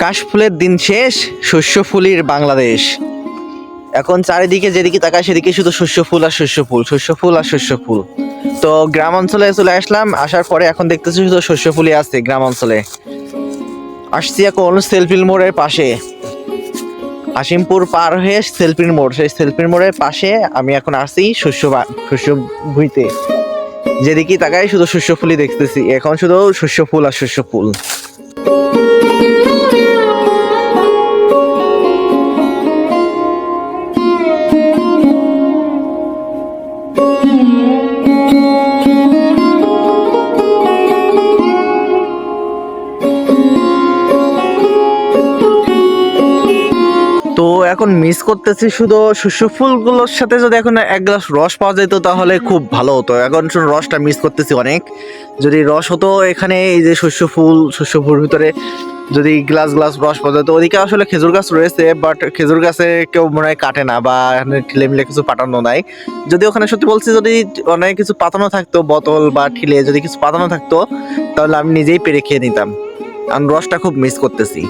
কাশফুলের দিন শেষ, শস্য ফুলির বাংলাদেশ। এখন চারিদিকে যেদিকে তাকায় সেদিকে শুধু শস্য ফুল আর শস্য ফুল, শস্য ফুল আর শস্য ফুল। তো গ্রাম অঞ্চলে চলে আসলাম, আসার পরে এখন দেখতেছি শুধু শস্য ফুলই আছে গ্রাম অঞ্চলে। আসছি এখন সেলফিল মোড়ের পাশে, হাসিমপুর পার হয়ে সেলফিল মোড়, সেই সেলফিল মোড়ের পাশে আমি এখন আসছি শস্য ভুঁইতে। যেদিকে তাকায় শুধু শস্য ফুলই দেখতেছি, এখন শুধু শস্য ফুল আর শস্য ফুল। তো এখন মিস করতেছি শুধু শস্য ফুলগুলোর সাথে যদি এখন এক গ্লাস রস পাওয়া যেত তাহলে খুব ভালো হতো। এখন শুধু রসটা মিস করতেছি অনেক। যদি রস হতো এখানে, এই যে শস্য ফুল ভিতরে যদি গ্লাস রস পাওয়া যেত। ওদিকে আসলে খেজুর গাছ রয়েছে, বাট খেজুর গাছে কেউ মনে হয় কাটে না, বা ঠিলে মিলে কিছু পাঠানো নাই। যদি ওখানে সত্যি বলছি, যদি অনেক কিছু পাতানো থাকতো, বোতল বা ঠিলে যদি কিছু পাতানো থাকতো, তাহলে আমি নিজেই পেরে খেয়ে নিতাম। আমি রসটা খুব মিস করতেছি।